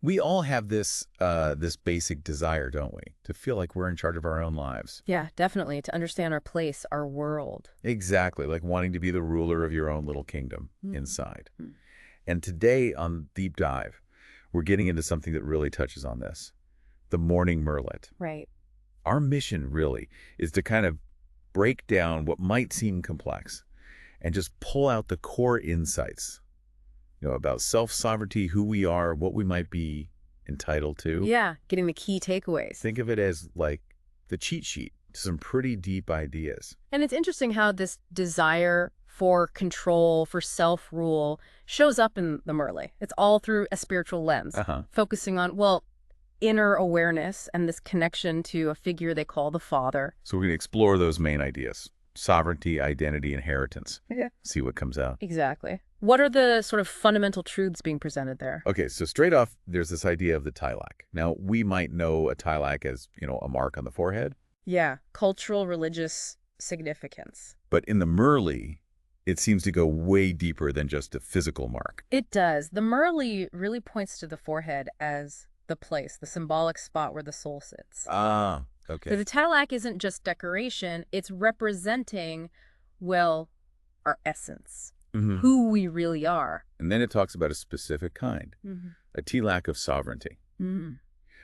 We all have this basic desire, don't we? To feel like we're in charge of our own lives. Yeah, definitely. To understand our place, our world. Exactly, like wanting to be the ruler of your own little kingdom inside. Mhm. And today on Deep Dive, we're getting into something that really touches on this, the morning Merlit. Right. Our mission really is to kind of break down what might seem complex and just pull out the core insights, about self-sovereignty, who we are, what we might be entitled to. Yeah, getting the key takeaways. Think of it as like the cheat sheet to some pretty deep ideas. And it's interesting how this desire for control, for self-rule, shows up in the Murli. It's all through a spiritual lens, focusing on, well, inner awareness and this connection to a figure they call the Father. So we're going to explore those main ideas: sovereignty, identity, inheritance. Yeah. See what comes out. Exactly. What are the sort of fundamental truths being presented there? Okay, so straight off, there's this idea of the tilak. Now, we might know a tilak as, a mark on the forehead. Yeah, cultural, religious significance. But in the Murli, it seems to go way deeper than just a physical mark. It does. The Murli really points to the forehead as the place, the symbolic spot where the soul sits. Ah, So okay. the tilak isn't just decoration, it's representing, well, our essence, who we really are. And then it talks about a specific kind, a tilak of sovereignty. Mm-hmm.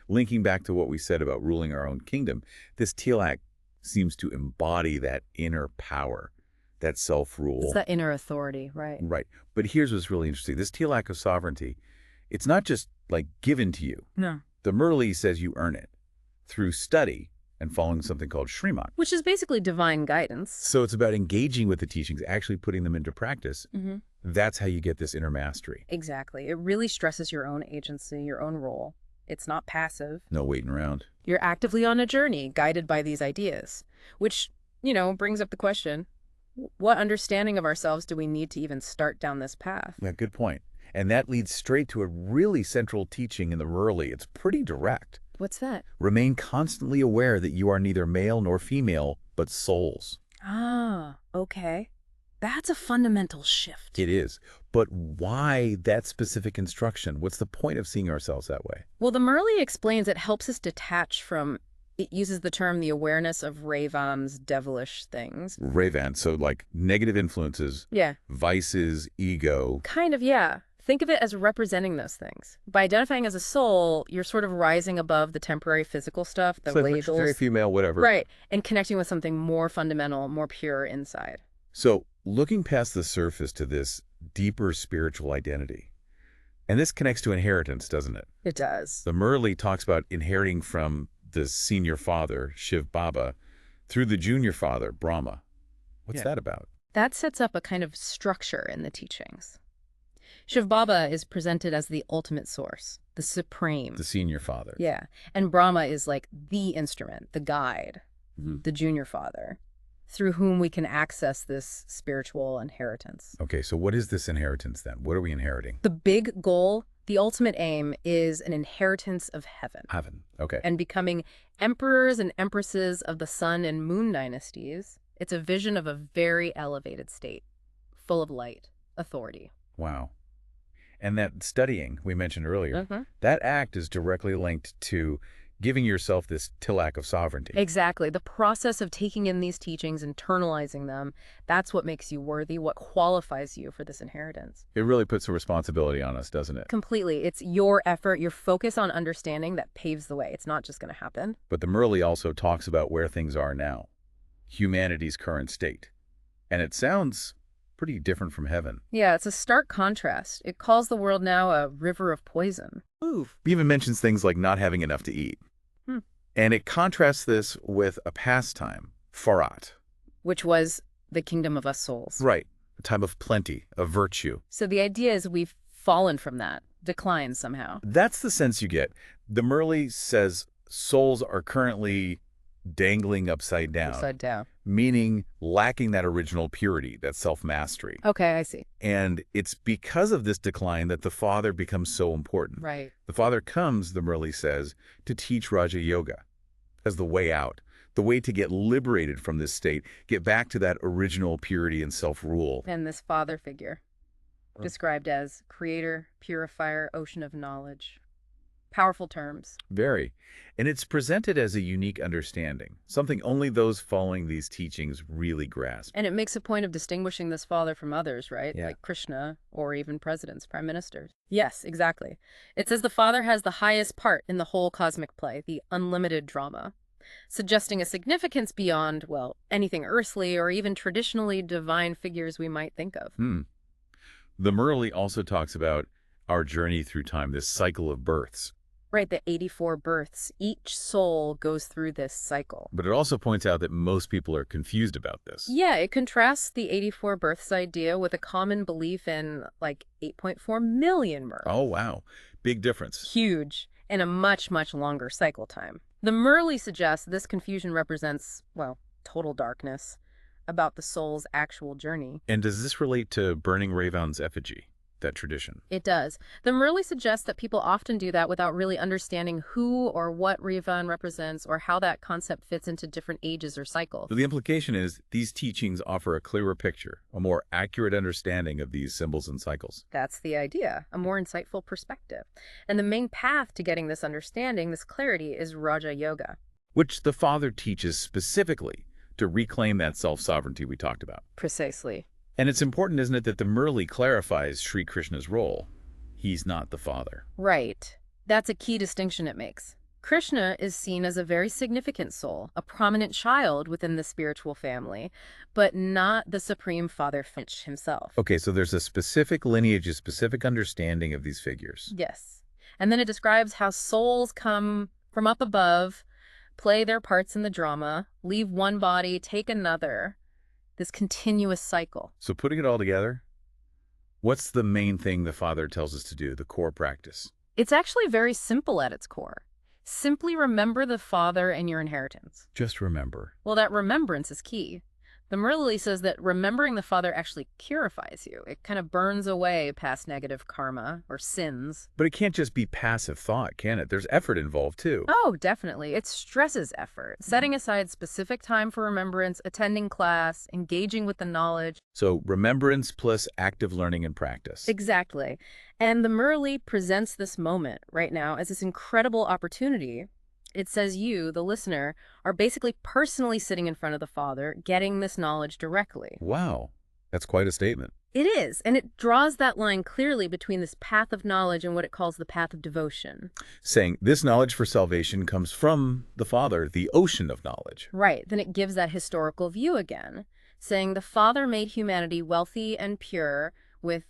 Linking back to what we said about ruling our own kingdom, this tilak seems to embody that inner power, that self-rule. It's that inner authority, right? Right. But here's what's really interesting. This tilak of sovereignty, it's not just like given to you. No. The Murli says you earn it through study and following something called Sriman. Which is basically divine guidance. So it's about engaging with the teachings, actually putting them into practice. That's how you get this inner mastery. Exactly. It really stresses your own agency, your own role. It's not passive. No waiting around. You're actively on a journey, guided by these ideas, which, brings up the question, what understanding of ourselves do we need to even start down this path? Yeah, good point. And that leads straight to a really central teaching in the Murli. It's pretty direct. What's that? Remain constantly aware that you are neither male nor female, but souls. Ah, okay. That's a fundamental shift. It is. But why that specific instruction? What's the point of seeing ourselves that way? Well, the Murli explains it helps us detach from, it uses the term, the awareness of Ravan's devilish things. Ravan, so like negative influences, Yeah. vices, ego. Kind of, yeah. Think of it as representing those things. By identifying as a soul, you're sort of rising above the temporary physical stuff, the labels. Very female, whatever. Right, and connecting with something more fundamental, more pure inside. So looking past the surface to this deeper spiritual identity. And this connects to inheritance, doesn't it? It does. The Murli talks about inheriting from the senior father, Shiv Baba, through the junior father, Brahma. What's that about? That sets up a kind of structure in the teachings. Shiv Baba is presented as the ultimate source, the supreme. The senior father. Yeah. And Brahma is like the instrument, the guide, the junior father, through whom we can access this spiritual inheritance. Okay, so what is this inheritance then? What are we inheriting? The big goal, the ultimate aim, is an inheritance of heaven. Heaven, okay. And becoming emperors and empresses of the sun and moon dynasties. It's a vision of a very elevated state, full of light, authority. Wow. And that studying we mentioned earlier, that act is directly linked to giving yourself this tilak of sovereignty. Exactly. The process of taking in these teachings, internalizing them, that's what makes you worthy, what qualifies you for this inheritance. It really puts a responsibility on us, doesn't it? Completely. It's your effort, your focus on understanding that paves the way. It's not just going to happen. But the Murli also talks about where things are now, humanity's current state. And it sounds pretty different from heaven. Yeah, it's a stark contrast. It calls the world now a river of poison. It even mentions things like not having enough to eat. And it contrasts this with a pastime, farat. Which was the kingdom of us souls. Right. A time of plenty, of virtue. So the idea is we've fallen from that, declined somehow. That's the sense you get. The Murli says souls are currently dangling upside down. Upside down. Meaning lacking that original purity, that self-mastery. Okay, I see. And it's because of this decline that the Father becomes so important. Right. The Father comes, the Murli says, to teach Raja Yoga as the way out, the way to get liberated from this state, get back to that original purity and self-rule. And this father figure, described as creator, purifier, ocean of knowledge. Powerful terms. Very. And it's presented as a unique understanding, something only those following these teachings really grasp. And it makes a point of distinguishing this father from others, right? Yeah. Like Krishna or even presidents, prime ministers. Yes, exactly. It says the father has the highest part in the whole cosmic play, the unlimited drama, suggesting a significance beyond, well, anything earthly or even traditionally divine figures we might think of. The Murli also talks about our journey through time, this cycle of births. Right, the 84 births. Each soul goes through this cycle. But it also points out that most people are confused about this. Yeah, it contrasts the 84 births idea with a common belief in, like, 8.4 million births. Oh, wow. Big difference. Huge, and a much, much longer cycle time. The Murli suggests this confusion represents, well, total darkness about the soul's actual journey. And does this relate to burning Ravan's effigy, that tradition? It does. The Murli suggests that people often do that without really understanding who or what Ravan represents or how that concept fits into different ages or cycles. So the implication is these teachings offer a clearer picture, a more accurate understanding of these symbols and cycles. That's the idea, a more insightful perspective. And the main path to getting this understanding, this clarity, is Raja Yoga. Which the Father teaches specifically to reclaim that self-sovereignty we talked about. Precisely. And it's important, isn't it, that the Murli clarifies Sri Krishna's role. He's not the Father. Right. That's a key distinction it makes. Krishna is seen as a very significant soul, a prominent child within the spiritual family, but not the Supreme Father Finch himself. Okay, so there's a specific lineage, a specific understanding of these figures. Yes. And then it describes how souls come from up above, play their parts in the drama, leave one body, take another. This continuous cycle. So putting it all together, what's the main thing the Father tells us to do, the core practice? It's actually very simple at its core. Simply remember the Father and your inheritance. Just remember. Well, that remembrance is key. The Murli says that remembering the Father actually purifies you. It kind of burns away past negative karma or sins. But it can't just be passive thought, can it? There's effort involved, too. Oh, definitely. It stresses effort. Setting aside specific time for remembrance, attending class, engaging with the knowledge. So remembrance plus active learning and practice. Exactly. And the Murli presents this moment right now as this incredible opportunity. It says you, the listener, are basically personally sitting in front of the Father, getting this knowledge directly. Wow, that's quite a statement. It is, and it draws that line clearly between this path of knowledge and what it calls the path of devotion. Saying this knowledge for salvation comes from the Father, the ocean of knowledge. Right, then it gives that historical view again, saying the Father made humanity wealthy and pure with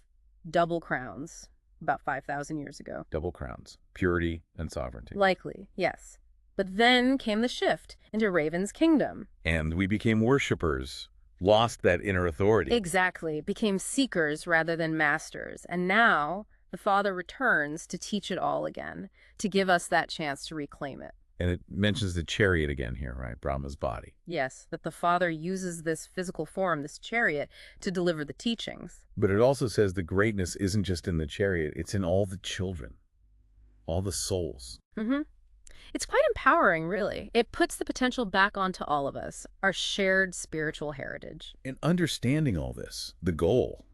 double crowns about 5,000 years ago. Double crowns, purity and sovereignty. Likely, yes. But then came the shift into Raven's kingdom. And we became worshipers, lost that inner authority. Exactly. Became seekers rather than masters. And now the Father returns to teach it all again, to give us that chance to reclaim it. And it mentions the chariot again here, right? Brahma's body. Yes, that the Father uses this physical form, this chariot, to deliver the teachings. But it also says the greatness isn't just in the chariot, it's in all the children, all the souls. Mm-hmm. It's quite empowering, really. It puts the potential back onto all of us, our shared spiritual heritage. And understanding all this, the goal,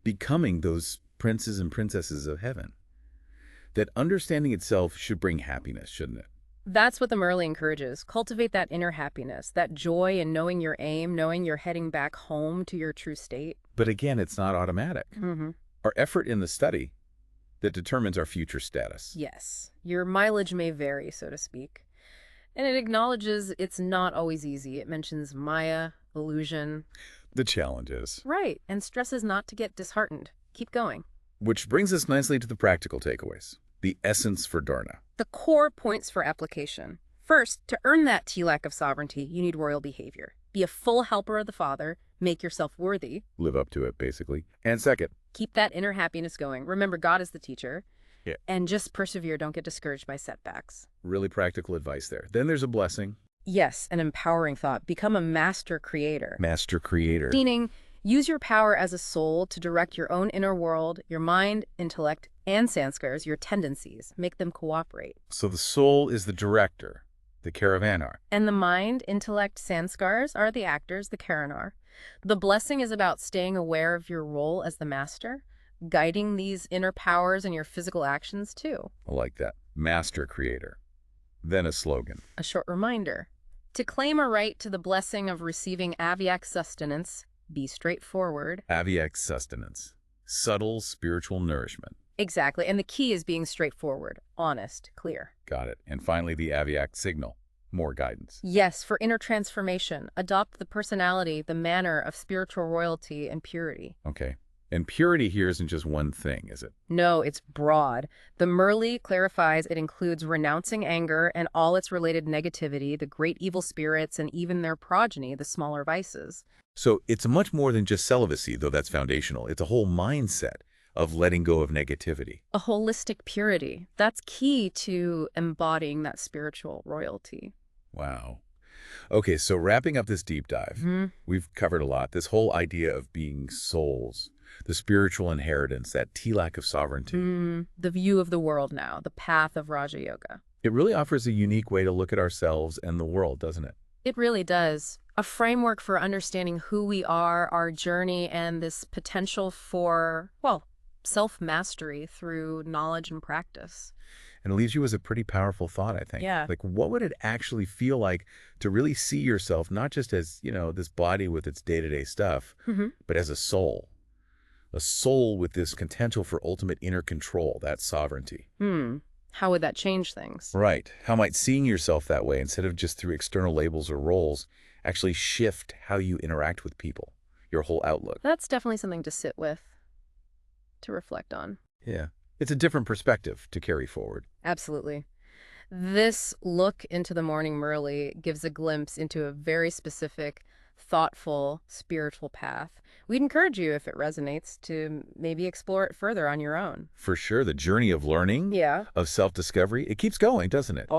becoming those princes and princesses of heaven, that understanding itself should bring happiness, shouldn't it? That's what the Murli encourages. Cultivate that inner happiness, that joy in knowing your aim, knowing you're heading back home to your true state. But again, it's not automatic. Mm-hmm. Our effort in the study that determines our future status. Yes. Your mileage may vary, so to speak. And it acknowledges it's not always easy. It mentions Maya, illusion. The challenge is. Right. And stresses not to get disheartened. Keep going. Which brings us nicely to the practical takeaways. The essence for Dharna. The core points for application. First, to earn that tilak of sovereignty, you need royal behavior. Be a full helper of the Father. Make yourself worthy. Live up to it, basically. And second, keep that inner happiness going. Remember, God is the teacher. Yeah. And just persevere. Don't get discouraged by setbacks. Really practical advice there. Then there's a blessing. Yes, an empowering thought. Become a master creator. Master creator. Meaning, use your power as a soul to direct your own inner world, your mind, intellect, and sanskars, your tendencies. Make them cooperate. So the soul is the director, the caravanar. And the mind, intellect, sanskars are the actors, the karanar. The blessing is about staying aware of your role as the master, guiding these inner powers in your physical actions too. I like that. Master creator. Then a slogan. A short reminder. To claim a right to the blessing of receiving aviac sustenance, be straightforward. Aviac sustenance. Subtle spiritual nourishment. Exactly. And the key is being straightforward, honest, clear. Got it. And finally, the aviac signal. More guidance. Yes, for inner transformation, adopt the personality, the manner of spiritual royalty and purity. Okay. And purity here isn't just one thing, is it? No, it's broad. The Murli clarifies it includes renouncing anger and all its related negativity, the great evil spirits, and even their progeny, the smaller vices. So it's much more than just celibacy, though that's foundational. It's a whole mindset of letting go of negativity. A holistic purity. That's key to embodying that spiritual royalty. Wow. Okay, so wrapping up this deep dive, we've covered a lot. This whole idea of being souls, the spiritual inheritance, that tilak of sovereignty. The view of the world now, the path of Raja Yoga. It really offers a unique way to look at ourselves and the world, doesn't it? It really does. A framework for understanding who we are, our journey, and this potential for, well, self-mastery through knowledge and practice. And it leaves you with a pretty powerful thought, I think. Yeah. Like, what would it actually feel like to really see yourself, not just as, this body with its day-to-day stuff, but as a soul with this potential for ultimate inner control, that sovereignty. How would that change things? Right. How might seeing yourself that way, instead of just through external labels or roles, actually shift how you interact with people, your whole outlook? That's definitely something to sit with, to reflect on. Yeah. It's a different perspective to carry forward. Absolutely. This look into the morning Murli gives a glimpse into a very specific, thoughtful, spiritual path. We'd encourage you, if it resonates, to maybe explore it further on your own. For sure, the journey of learning, Yeah. of self-discovery, it keeps going, doesn't it? Oh,